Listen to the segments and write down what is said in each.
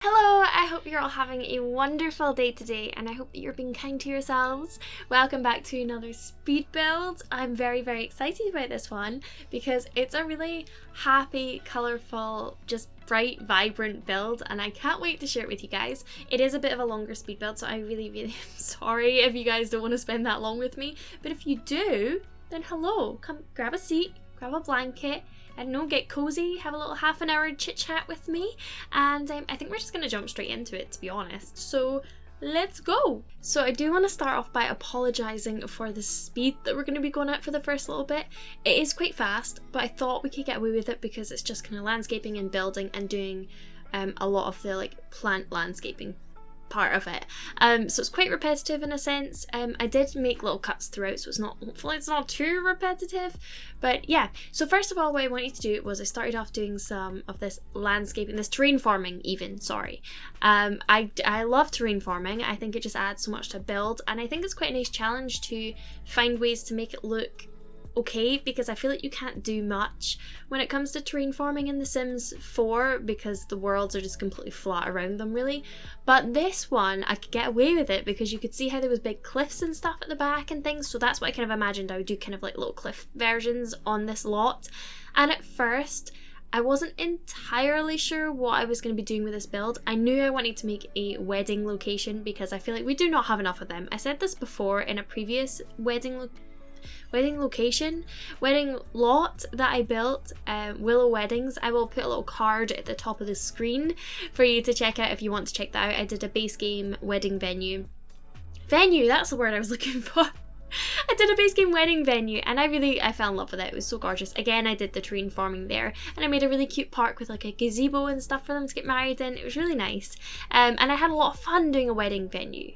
Hello, I hope you're all having a wonderful day today and I hope that you're being kind to yourselves. Welcome back to another speed build. I'm very excited about this one because it's a really happy, colourful, just bright, vibrant build and I can't wait to share it with you guys. It is a bit of a longer speed build, so I really am sorry if you guys don't want to spend that long with me, but if you do, then hello, come grab a seat, grab a blanket, I don't know, get cozy, have a little half an hour chit chat with me, and I think we're just going to jump straight into it, to be honest. So let's go! So I do want to start off by apologising for the speed that we're going to be going at for the first little bit. It is quite fast, but I thought we could get away with it because it's just kind of landscaping and building and doing a lot of the plant landscaping part of it. So it's quite repetitive in a sense. I did make little cuts throughout, so hopefully it's not too repetitive, but yeah. So first of all, what I wanted to do was I started off doing some of this landscaping, this terrain forming even, sorry. I love terrain forming. I think it just adds so much to build, and I think it's quite a nice challenge to find ways to make it look okay, because I feel like you can't do much when it comes to terrain forming in The Sims 4 because the worlds are just completely flat around them really. But this one I could get away with it because you could see how there was big cliffs and stuff at the back and things, so that's what I kind of imagined I would do, kind of like little cliff versions on this lot. And at first I wasn't entirely sure what I was going to be doing with this build. I knew I wanted to make a wedding location because I feel like we do not have enough of them. I said this before in a previous wedding lot that I built, Willow Weddings. I will put a little card at the top of the screen for you to check out if you want to check that out. I did a base game wedding venue, that's the word I was looking for. I did a base game wedding venue and I fell in love with it. It was so gorgeous. Again, I did the terrain forming there and I made a really cute park with like a gazebo and stuff for them to get married in. It was really nice, and I had a lot of fun doing a wedding venue.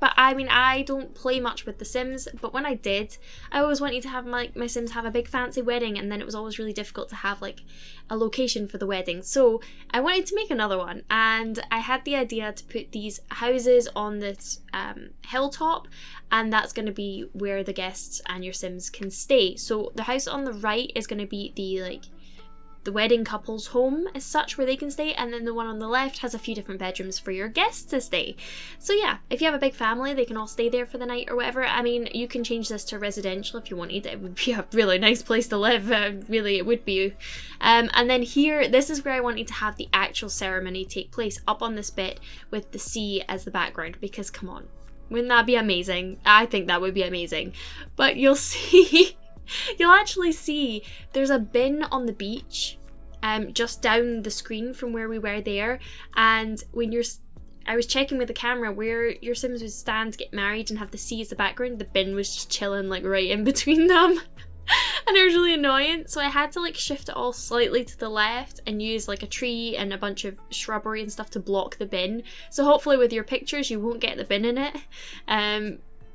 But I mean, I don't play much with The Sims, but when I did, I always wanted to have my Sims have a big fancy wedding, and then it was always really difficult to have like a location for the wedding. So I wanted to make another one, and I had the idea to put these houses on this hilltop, and that's going to be where the guests and your Sims can stay. So the house on the right is going to be the wedding couple's home as such, where they can stay, and then the one on the left has a few different bedrooms for your guests to stay. So yeah, if you have a big family, they can all stay there for the night or whatever. I mean, you can change this to residential if you wanted. It would be a really nice place to live, really it would be. And then here, this is where I wanted to have the actual ceremony take place, up on this bit with the sea as the background, because come on, wouldn't that be amazing? I think that would be amazing. But you'll see you'll actually see there's a bin on the beach just down the screen from where we were there, and I was checking with the camera where your Sims would stand to get married and have the sea as the background. The bin was just chilling like right in between them. And it was really annoying, so I had to like shift it all slightly to the left and use like a tree and a bunch of shrubbery and stuff to block the bin. So hopefully with your pictures you won't get the bin in it.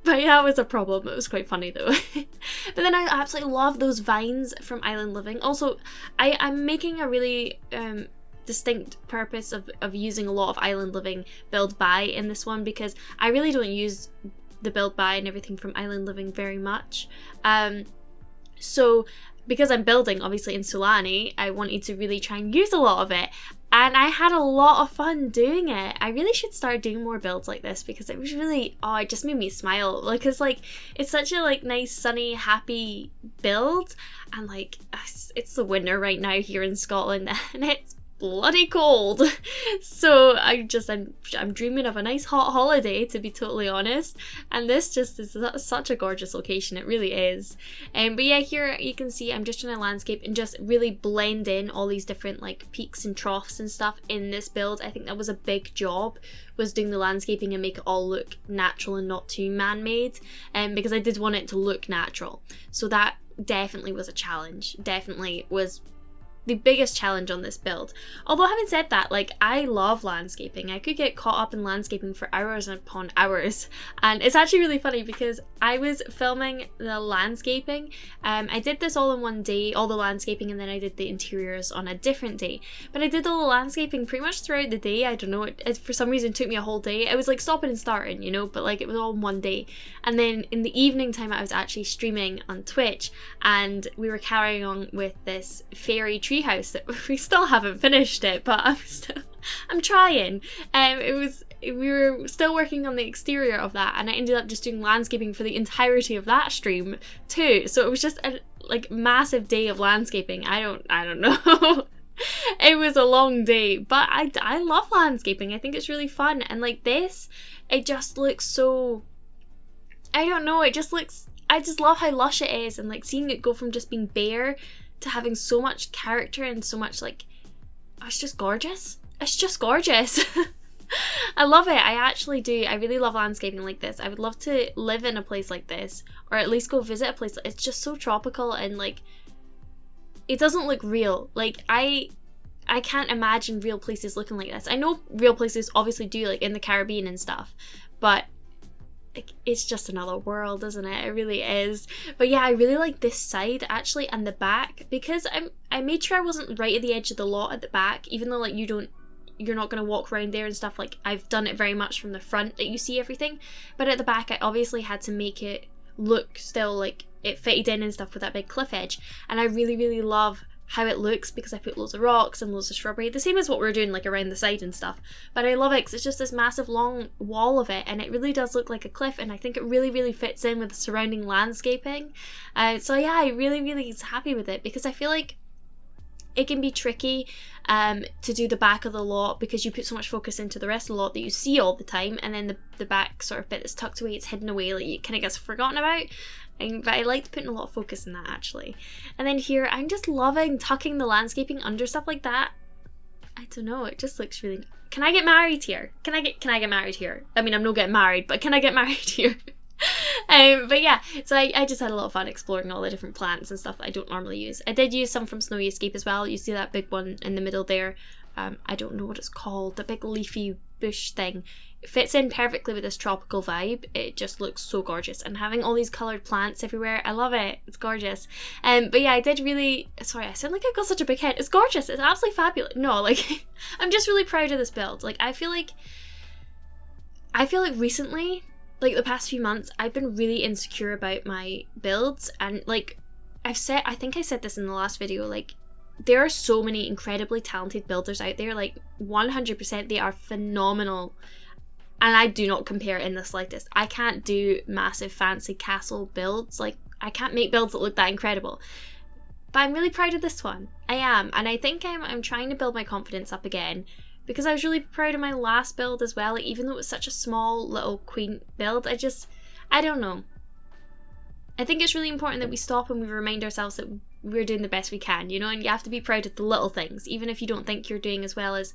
But that was a problem. It was quite funny though. But then I absolutely love those vines from Island Living. Also, I'm making a really distinct purpose of using a lot of Island Living build by in this one, because I really don't use the build by and everything from Island Living very much. So because I'm building obviously in Sulani, I wanted to really try and use a lot of it. And I had a lot of fun doing it. I really should start doing more builds like this because it was really, it just made me smile. Like, it's such a nice, sunny, happy build. And it's the winter right now here in Scotland and it's bloody cold. So I'm dreaming of a nice hot holiday, to be totally honest, and this just is such a gorgeous location. It really is. But yeah, here you can see I'm just trying to landscape and just really blend in all these different peaks and troughs and stuff in this build. I think that was a big job, was doing the landscaping and make it all look natural and not too man-made, because I did want it to look natural. So that definitely was a challenge, definitely was the biggest challenge on this build. Although having said that, I love landscaping. I could get caught up in landscaping for hours upon hours, and it's actually really funny because I was filming the landscaping. I did this all in one day, all the landscaping, and then I did the interiors on a different day. But I did all the landscaping pretty much throughout the day. I don't know, it for some reason took me a whole day. It was stopping and starting, but it was all in one day. And then in the evening time I was actually streaming on Twitch, and we were carrying on with this fairy treehouse that we still haven't finished it, but I'm trying. We were still working on the exterior of that, and I ended up just doing landscaping for the entirety of that stream too. So it was just a like massive day of landscaping. I don't know. It was a long day, but I love landscaping. I think it's really fun, and like this, it just looks so, I don't know, it just looks, I just love how lush it is, and like seeing it go from just being bare to having so much character and so much like, oh, it's just gorgeous. It's just gorgeous. I love it. I actually do. I really love landscaping like this. I would love to live in a place like this, or at least go visit a place. It's just so tropical, and like it doesn't look real. Like I can't imagine real places looking like this. I know real places obviously do, like in the Caribbean and stuff, but like, it's just another world, isn't it? It really is. But yeah, I really like this side actually, and the back, because I made sure I wasn't right at the edge of the lot at the back, even though like you're not going to walk around there and stuff. Like I've done it very much from the front that you see everything, but at the back I obviously had to make it look still like it fitted in and stuff with that big cliff edge. And I really, really love how it looks because I put loads of rocks and loads of shrubbery, the same as what we're doing like around the side and stuff. But I love it because it's just this massive long wall of it, and it really does look like a cliff, and I think it really, really fits in with the surrounding landscaping. So yeah, I really, really is happy with it, because I feel like it can be tricky to do the back of the lot because you put so much focus into the rest of the lot that you see all the time, and then the back sort of bit that's tucked away, it's hidden away, like it kind of gets forgotten about. But I liked putting a lot of focus in that actually. And then here, I'm just loving tucking the landscaping under stuff like that. I don't know, it just looks really... Can I get married here? Can I get married here? I mean, I'm not getting married, but can I get married here? But yeah, so I just had a lot of fun exploring all the different plants and stuff that I don't normally use. I did use some from Snowy Escape as well. You see that big one in the middle there. I don't know what it's called, the big leafy bush thing. It fits in perfectly with this tropical vibe. It just looks so gorgeous, and having all these coloured plants everywhere, I love it. It's gorgeous. But yeah, I did really, sorry, I sound like I've got such a big head. It's gorgeous. It's absolutely fabulous. No, like I'm just really proud of this build. Like I feel like recently, like the past few months, I've been really insecure about my builds, and like I think I said this in the last video, like there are so many incredibly talented builders out there, like 100% they are phenomenal, and I do not compare in the slightest. I can't do massive fancy castle builds, like I can't make builds that look that incredible, but I'm really proud of this one. I am, and I think I'm trying to build my confidence up again, because I was really proud of my last build as well. Like, even though it was such a small little quaint build, I don't know. I think it's really important that we stop and we remind ourselves that we're doing the best we can, you know, and you have to be proud of the little things, even if you don't think you're doing as well as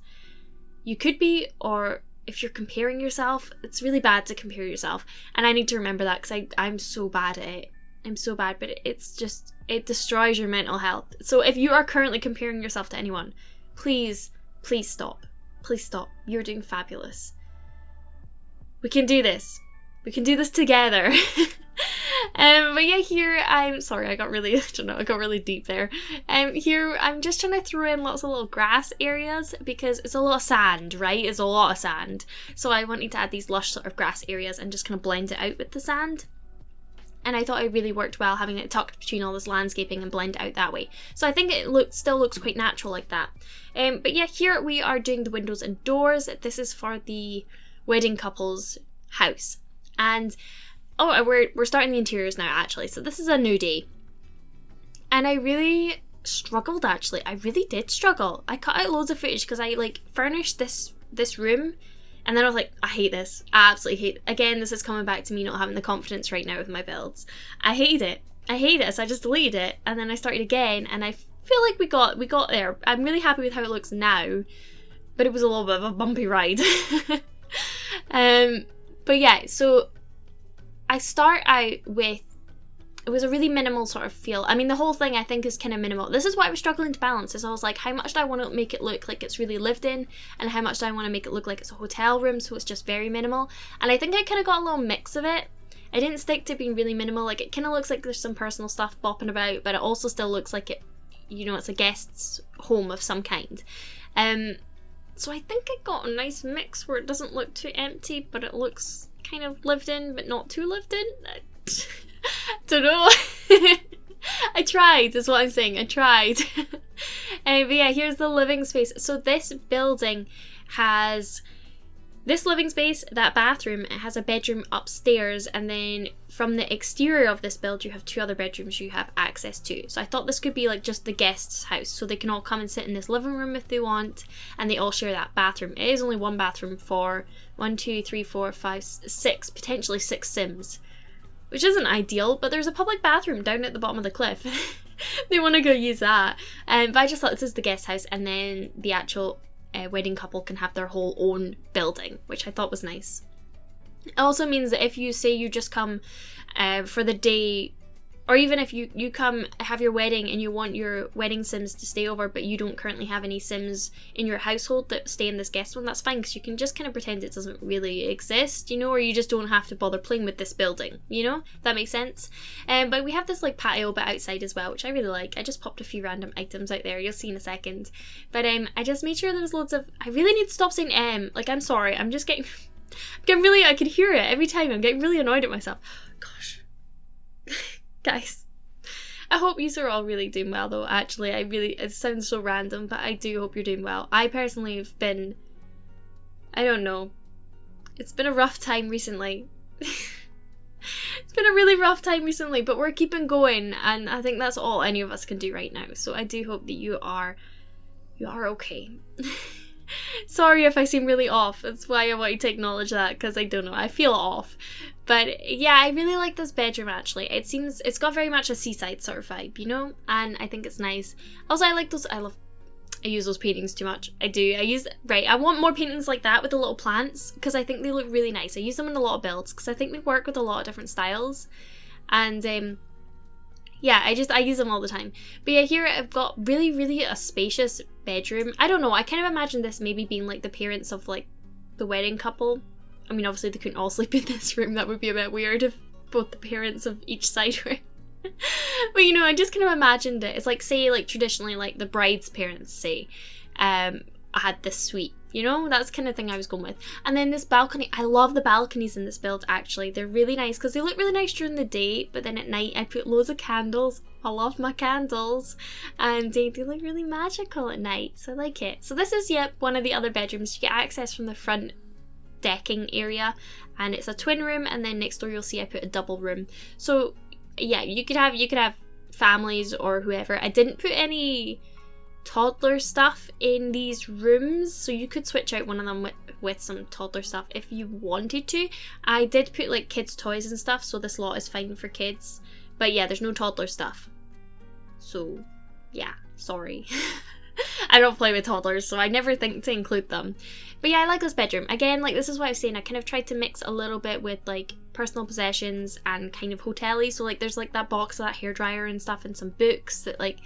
you could be, or if you're comparing yourself. It's really bad to compare yourself, and I need to remember that because I'm so bad at it. I'm so bad, but it's just, it destroys your mental health. So if you are currently comparing yourself to anyone, please stop. Please stop. You're doing fabulous. We can do this. We can do this together. But yeah, here I'm sorry, I got really deep there. Here I'm just trying to throw in lots of little grass areas because it's a lot of sand, right? It's a lot of sand. So I wanted to add these lush sort of grass areas and just kind of blend it out with the sand. And I thought it really worked well having it tucked between all this landscaping and blend out that way. So I think it still looks quite natural like that. But yeah, here we are doing the windows and doors. This is for the wedding couple's house. And we're starting the interiors now actually. So this is a new day. And I really struggled actually. I really did struggle. I cut out loads of footage because I like furnished this room. And then I was like, I hate this. I absolutely hate it. Again, this is coming back to me not having the confidence right now with my builds. I hate it. So I just deleted it. And then I started again. And I feel like we got there. I'm really happy with how it looks now. But it was a little bit of a bumpy ride. But yeah, so I start out with, it was a really minimal sort of feel. I mean, the whole thing I think is kind of minimal. This is what I was struggling to balance, is I was like, how much do I want to make it look like it's really lived in, and how much do I want to make it look like it's a hotel room, so it's just very minimal. And I think I kind of got a little mix of it. I didn't stick to being really minimal. Like, it kind of looks like there's some personal stuff bopping about, but it also still looks like it, you know, it's a guest's home of some kind. So I think I got a nice mix where it doesn't look too empty, but it looks kind of lived in, but not too lived in. Don't know. I tried, is what I'm saying. I tried. But yeah, here's the living space. So this building has this living space, that bathroom. It has a bedroom upstairs, and then from the exterior of this build you have 2 other bedrooms you have access to. So I thought this could be like just the guest's house, so they can all come and sit in this living room if they want, and they all share that bathroom. It is only one bathroom for 1, 2, 3, 4, 5, 6, potentially 6 Sims, which isn't ideal, but there's a public bathroom down at the bottom of the cliff. They want to go use that. But I just thought this is the guest house, and then the actual wedding couple can have their whole own building, which I thought was nice. It also means that if you say you just come for the day, or even if you come have your wedding and you want your wedding Sims to stay over, but you don't currently have any Sims in your household that stay in this guest one, that's fine, because you can just kind of pretend it doesn't really exist, you know, or you just don't have to bother playing with this building, you know, if that makes sense. But we have this like patio bit outside as well, which I really like. I just popped a few random items out there, you'll see in a second. But I just made sure there was loads of, I really need to stop saying like, I'm sorry, I'm just getting really, I can hear it every time, I'm getting really annoyed at myself. Gosh. Guys, I hope you are all really doing well though. Actually, it sounds so random, but I do hope you're doing well. I personally have been, I don't know, it's been a rough time recently. It's been a really rough time recently, but we're keeping going, and I think that's all any of us can do right now. So I do hope that you are okay. Sorry if I seem really off. That's why I want you to acknowledge that, because I don't know, I feel off. But yeah, I really like this bedroom actually. It's got very much a seaside sort of vibe, you know? And I think it's nice. Also, I like those, I use those paintings too much. I want more paintings like that with the little plants, because I think they look really nice. I use them in a lot of builds, because I think they work with a lot of different styles. And yeah, I use them all the time. But yeah, here I've got really, really a spacious bedroom. I don't know, I kind of imagine this maybe being like the parents of like the wedding couple. I mean, obviously they couldn't all sleep in this room. That would be a bit weird if both the parents of each side were. But you know, I just kind of imagined it. It's like, say, like traditionally, like the bride's parents say, I had this suite. You know, that's the kind of thing I was going with. And then this balcony, I love the balconies in this build actually. They're really nice because they look really nice during the day, but then at night I put loads of candles. I love my candles, and they look really magical at night, so I like it. So this is, yep, one of the other bedrooms. You get access from the front decking area, and it's a twin room, and then next door you'll see I put a double room. So yeah, you could have families or whoever. I didn't put any toddler stuff in these rooms, so you could switch out one of them with some toddler stuff if you wanted to. I did put like kids toys and stuff, so this lot is fine for kids, but yeah, there's no toddler stuff, so yeah, sorry. I don't play with toddlers, so I never think to include them. But yeah, I like this bedroom. Again, like, this is what I was saying, I kind of tried to mix a little bit with like personal possessions and kind of hotel-y. So like there's like that box of that hairdryer and stuff, and some books that like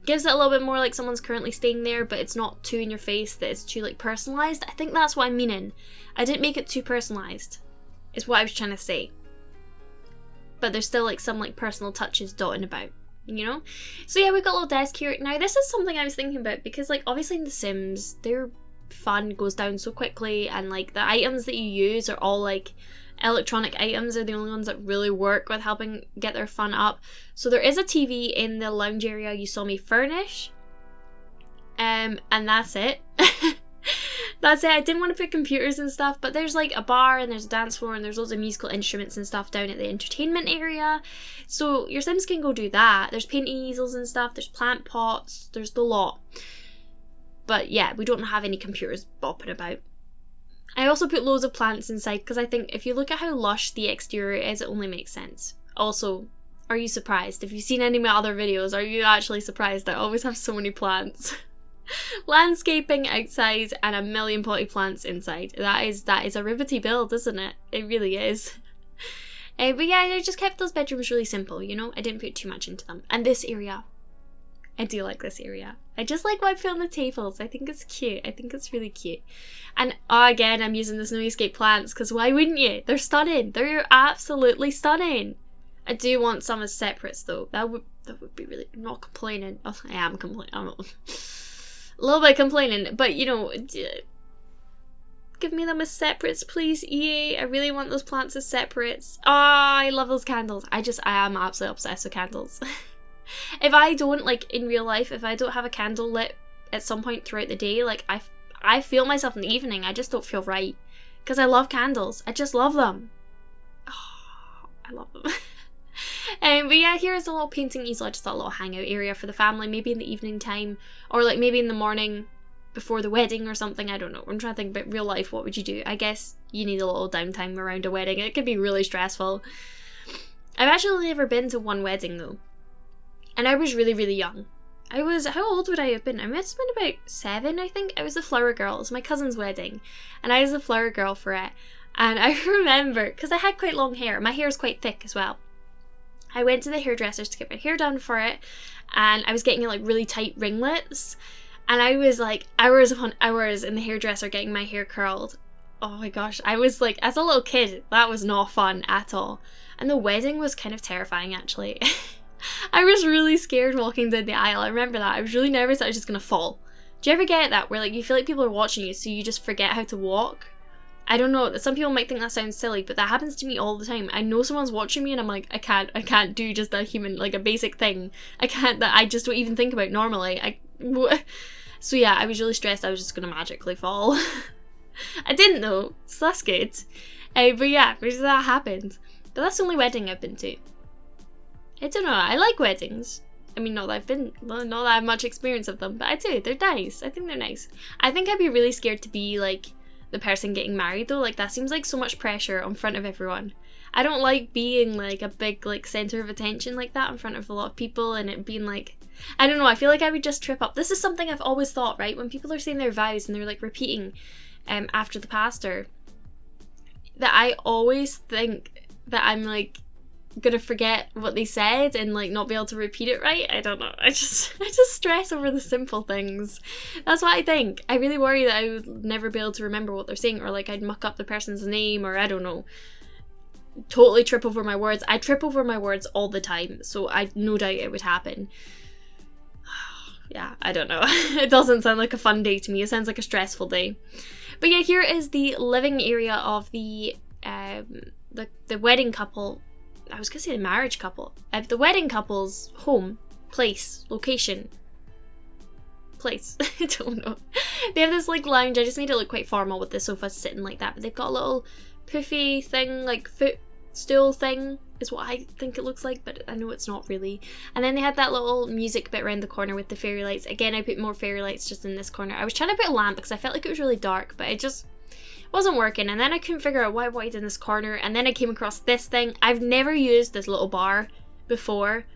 gives it a little bit more like someone's currently staying there, but it's not too in your face that it's too like personalised. I think that's what I'm meaning. I didn't make it too personalised, is what I was trying to say. But there's still like some like personal touches dotting about, you know? So yeah, we've got a little desk here. Now this is something I was thinking about, because like obviously in The Sims, their fun goes down so quickly, and like the items that you use are all like electronic items, are the only ones that really work with helping get their fun up. So there is a TV in the lounge area you saw me furnish, and that's it. That's it. I didn't want to put computers and stuff, but there's like a bar and there's a dance floor and there's loads of musical instruments and stuff down at the entertainment area, so your Sims can go do that. There's painting easels and stuff, there's plant pots, there's the lot. But yeah, we don't have any computers bopping about. I also put loads of plants inside because I think if you look at how lush the exterior is, it only makes sense. Also, are you surprised? If you've seen any of my other videos, are you actually surprised I always have so many plants? Landscaping outside and a million potty plants inside. That is a Ribbity build, isn't it? It really is. But yeah, I just kept those bedrooms really simple, you know? I didn't put too much into them. And this area, I do like this area. I just like what I put on the tables. I think it's cute. I think it's really cute. And again, I'm using the Snowy Escape plants because why wouldn't you? They're stunning. They're absolutely stunning. I do want some as separates though. That would be really, I'm not complaining. Oh, I am complaining. I'm a little bit complaining, but you know, give me them as separates, please, EA. I really want those plants as separates. I love those candles. I am absolutely obsessed with candles. If I don't, like in real life, if I don't have a candle lit at some point throughout the day, like I I feel myself in the evening. I just don't feel right. Because I love candles. I just love them. Oh, I love them. But yeah, here's a little painting easel, just a little hangout area for the family, maybe in the evening time, or like maybe in the morning before the wedding or something. I don't know. I'm trying to think about real life. What would you do? I guess you need a little downtime around a wedding. It could be really stressful. I've actually never been to one wedding though, and I was really, really young. How old would I have been? I must have been about 7, I think. I was the flower girl. It was my cousin's wedding, and I was the flower girl for it. And I remember, because I had quite long hair, my hair is quite thick as well. I went to the hairdressers to get my hair done for it, and I was getting like really tight ringlets, and I was like hours upon hours in the hairdresser getting my hair curled. Oh my gosh, I was like, as a little kid, that was not fun at all. And the wedding was kind of terrifying actually. I was really scared walking down the aisle. I remember that. I was really nervous that I was just gonna fall. Do you ever get that where like you feel like people are watching you, so you just forget how to walk? I don't know, some people might think that sounds silly, but that happens to me all the time. I know someone's watching me and I'm like, I can't do just a human, like a basic thing. That I just don't even think about normally. So yeah, I was really stressed I was just gonna magically fall. I didn't though, so that's good. But yeah, that happened. But that's the only wedding I've been to. I don't know, I like weddings. I mean, not that I have much experience of them, but I do, they're nice. I think they're nice. I think I'd be really scared to be like the person getting married though. Like that seems like so much pressure in front of everyone. I don't like being like a big like center of attention like that in front of a lot of people, and it being like, I don't know, I feel like I would just trip up. This is something I've always thought, right? When people are saying their vows and they're like repeating after the pastor, that I always think that I'm like gonna forget what they said and like not be able to repeat it right. I don't know. I just stress over the simple things. That's what I think. I really worry that I would never be able to remember what they're saying, or like I'd muck up the person's name, or I don't know. Totally trip over my words. I trip over my words all the time, so I no doubt it would happen. Yeah, I don't know. It doesn't sound like a fun day to me. It sounds like a stressful day. But yeah, here is the living area of the wedding couple. I was gonna say the marriage couple. The wedding couple's home, place, location. Place. I don't know. They have this like lounge. I just made it look quite formal with the sofa sitting like that. But they've got a little poofy thing, like footstool thing, is what I think it looks like. But I know it's not really. And then they had that little music bit around the corner with the fairy lights. Again, I put more fairy lights just in this corner. I was trying to put a lamp because I felt like it was really dark, but it just wasn't working. And then I couldn't figure out what I wanted in this corner, and then I came across this thing. I've never used this little bar before,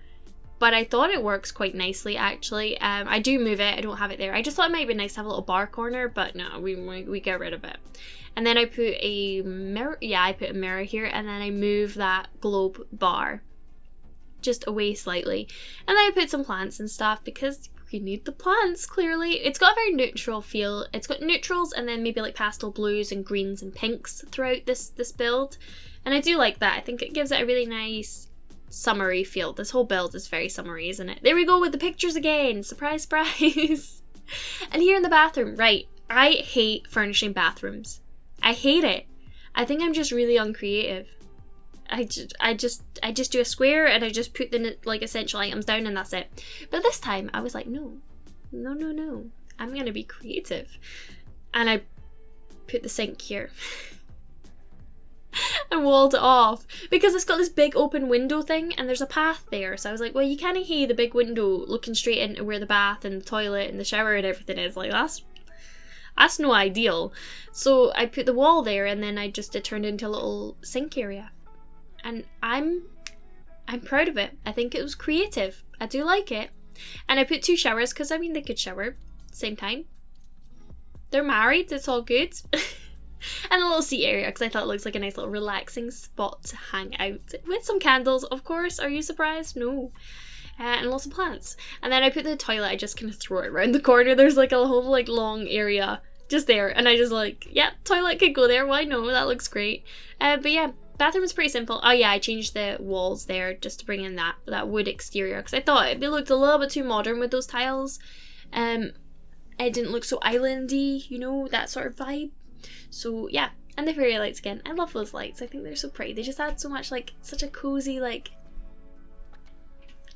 but I thought it works quite nicely actually. I do move it, I don't have it there. I just thought it might be nice to have a little bar corner, but no, we get rid of it. And then I put a mirror, I put a mirror here, and then I move that globe bar just away slightly. And then I put some plants and stuff because you need the plants, clearly. It's got a very neutral feel. It's got neutrals and then maybe like pastel blues and greens and pinks throughout this build. And I do like that. I think it gives it a really nice summery feel. This whole build is very summery, isn't it? There we go with the pictures again. Surprise, surprise. And here in the bathroom, right, I hate furnishing bathrooms. I hate it. I think I'm just really uncreative. I just do a square and I just put the like essential items down and that's it. But this time I was like, no, I'm gonna be creative, and I put the sink here. I walled it off because it's got this big open window thing and there's a path there. So I was like, well, you can't hate the big window looking straight into where the bath and the toilet and the shower and everything is. Like that's no ideal. So I put the wall there, and then it turned into a little sink area. And I'm proud of it. I think it was creative. I do like it. And I put 2 showers because I mean they could shower at the same time. They're married, it's all good. And a little seat area because I thought it looks like a nice little relaxing spot to hang out with some candles, of course. Are you surprised? No. And lots of plants. And then I put the toilet, I just kind of throw it around the corner. There's like a whole like long area just there, and I just like, yeah, toilet could go there, why no, that looks great. But yeah, bathroom is pretty simple. Oh yeah, I changed the walls there just to bring in that wood exterior because I thought it looked a little bit too modern with those tiles. It didn't look so islandy, you know, that sort of vibe. So yeah, and the fairy lights again. I love those lights. I think they're so pretty. They just add so much, like, such a cozy, like,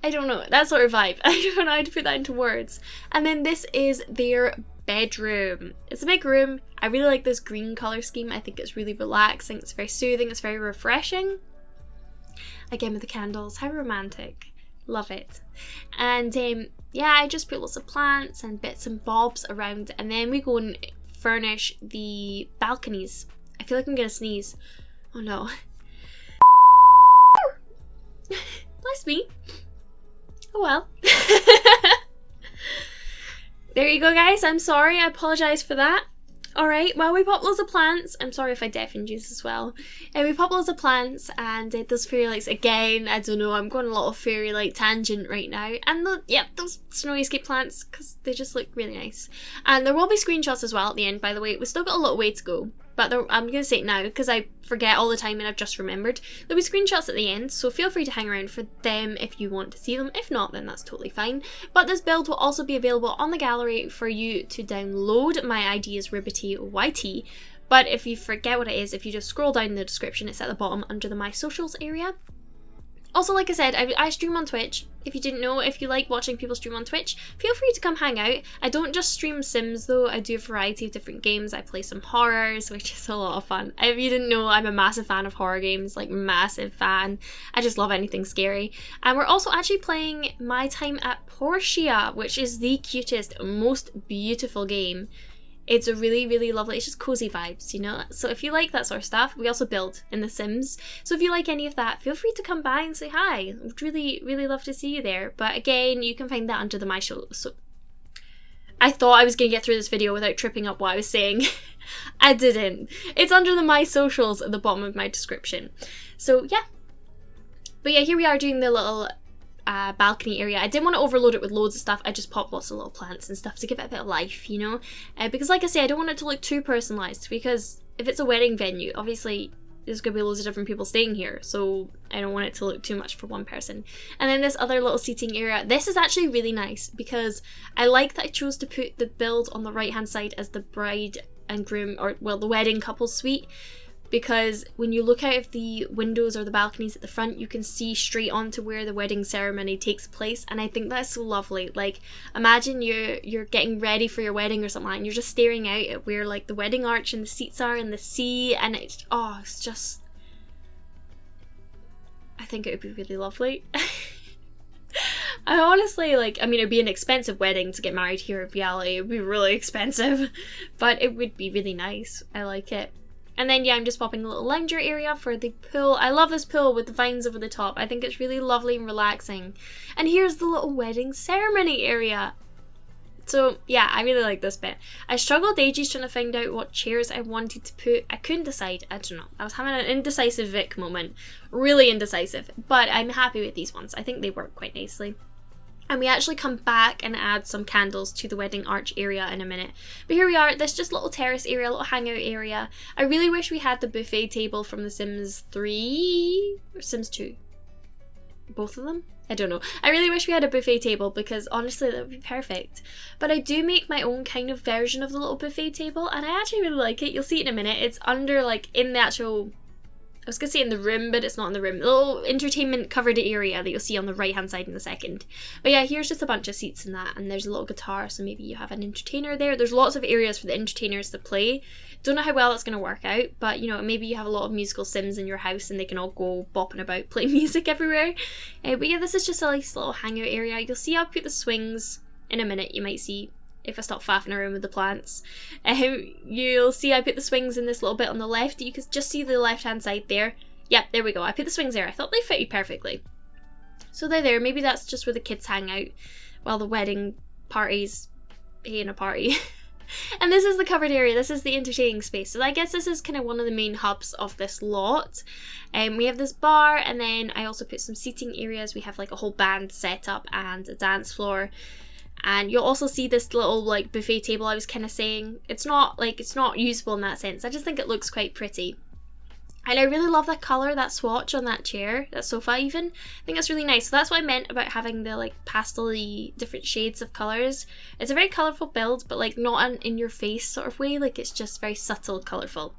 I don't know, that sort of vibe. I don't know how to put that into words. And then this is their bedroom. It's a big room. I really like this green colour scheme. I think it's really relaxing. It's very soothing. It's very refreshing. Again with the candles. How romantic. Love it. And yeah, I just put lots of plants and bits and bobs around, and then we go and furnish the balconies. I feel like I'm gonna sneeze. Oh no. Bless me. Oh well. There you go, guys. I'm sorry. I apologise for that. Alright, well, we popped loads of plants. I'm sorry if I deafened you as well. We popped loads of plants and did those fairy lights again. I don't know, I'm going on a little fairy light tangent right now. And those snowy escape plants, because they just look really nice. And there will be screenshots as well at the end, by the way. We've still got a little way to go. But I'm going to say it now because I forget all the time and I've just remembered. There'll be screenshots at the end, so feel free to hang around for them if you want to see them. If not, then that's totally fine. But this build will also be available on the gallery for you to download. My ID is RibbityYT. But if you forget what it is, if you just scroll down the description, it's at the bottom under the My Socials area. Also, like I said, I stream on Twitch. If you didn't know, if you like watching people stream on Twitch, feel free to come hang out. I don't just stream Sims though, I do a variety of different games. I play some horrors, which is a lot of fun. If you didn't know, I'm a massive fan of horror games, like massive fan. I just love anything scary. And we're also actually playing My Time at Portia, which is the cutest, most beautiful game. It's a really, really lovely, it's just cozy vibes, you know? So if you like that sort of stuff, we also build in The Sims. So if you like any of that, feel free to come by and say hi. I'd really, really love to see you there. But again, you can find that under the My Show. So I thought I was going to get through this video without tripping up what I was saying. I didn't. It's under the My Socials at the bottom of my description. So yeah. But yeah, here we are doing the little balcony area. I didn't want to overload it with loads of stuff. I just popped lots of little plants and stuff to give it a bit of life, you know? Because like I say, I don't want it to look too personalised, because if it's a wedding venue, obviously there's going to be loads of different people staying here, so I don't want it to look too much for one person. And then this other little seating area, this is actually really nice because I like that I chose to put the build on the right hand side as the bride and groom, or well, the wedding couple suite, because when you look out of the windows or the balconies at the front, you can see straight onto where the wedding ceremony takes place, and I think that's so lovely. Like, imagine you're getting ready for your wedding or something, and you're just staring out at where like the wedding arch and the seats are and the sea, and it's just, I think it would be really lovely. I honestly, like, I mean, it'd be an expensive wedding to get married here in reality. It would be really expensive, but it would be really nice. I like it. And then yeah, I'm just popping a little lounger area for the pool. I love this pool with the vines over the top. I think it's really lovely and relaxing. And here's the little wedding ceremony area. So yeah, I really like this bit. I struggled ages trying to find out what chairs I wanted to put. I couldn't decide. I don't know. I was having an indecisive Vic moment. Really indecisive. But I'm happy with these ones. I think they work quite nicely. And we actually come back and add some candles to the wedding arch area in a minute. But here we are, this just little terrace area, little hangout area. I really wish we had the buffet table from The Sims 3 or Sims 2. Both of them? I don't know. I really wish we had a buffet table because honestly that would be perfect. But I do make my own kind of version of the little buffet table and I actually really like it. You'll see it in a minute. It's under, like, in the actual, I was going to say in the room, but it's not in the room. The little entertainment covered area that you'll see on the right hand side in a second. But yeah, here's just a bunch of seats and that, and there's a little guitar, so maybe you have an entertainer there. There's lots of areas for the entertainers to play. Don't know how well that's going to work out, but you know, maybe you have a lot of musical Sims in your house and they can all go bopping about playing music everywhere. But yeah, this is just a nice little hangout area. You'll see I'll put the swings in a minute. You might see if I stop faffing around with the plants. You'll see I put the swings in this little bit on the left. You can just see the left hand side there. Yeah, there we go. I put the swings there. I thought they fitted perfectly. So they're there. Maybe that's just where the kids hang out while the wedding party's in a party. And this is the covered area. This is the entertaining space. So I guess this is kind of one of the main hubs of this lot. We have this bar, and then I also put some seating areas. We have like a whole band set up and a dance floor. And you'll also see this little like buffet table I was kind of saying. It's not usable in that sense. I just think it looks quite pretty. And I really love that colour, that swatch on that chair, that sofa even. I think that's really nice. So that's what I meant about having the like pastel-y different shades of colours. It's a very colourful build, but like not an in-your-face sort of way. Like it's just very subtle, colourful.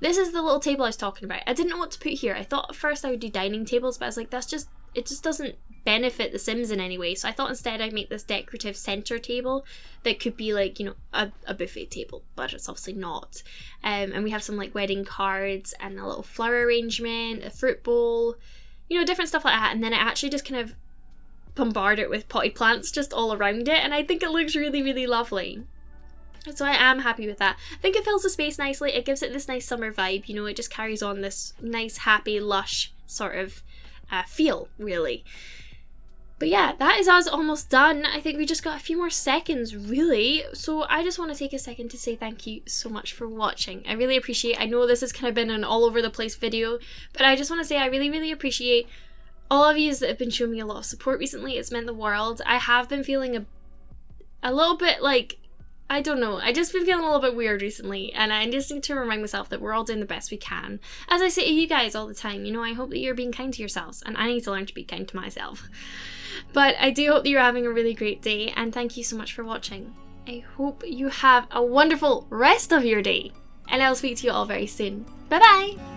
This is the little table I was talking about. I didn't know what to put here. I thought at first I would do dining tables, but I was like, it just doesn't benefit the Sims in any way. So I thought instead I'd make this decorative center table that could be like, you know, a buffet table, but it's obviously not. And we have some like wedding cards and a little flower arrangement, a fruit bowl, you know, different stuff like that. And then I actually just kind of bombard it with potted plants just all around it, and I think it looks really, really lovely. So I am happy with that. I think it fills the space nicely. It gives it this nice summer vibe, you know, it just carries on this nice, happy, lush sort of feel, really. But yeah, that is us almost done. I think we just got a few more seconds, really. So I just want to take a second to say thank you so much for watching. I really appreciate, I know this has kind of been an all over the place video, but I just want to say I really, really appreciate all of you that have been showing me a lot of support recently. It's meant the world. I have been feeling a little bit like, I don't know, I just been feeling a little bit weird recently, and I just need to remind myself that we're all doing the best we can. As I say to you guys all the time, you know, I hope that you're being kind to yourselves, and I need to learn to be kind to myself. But I do hope that you're having a really great day, and thank you so much for watching. I hope you have a wonderful rest of your day, and I'll speak to you all very soon. Bye bye!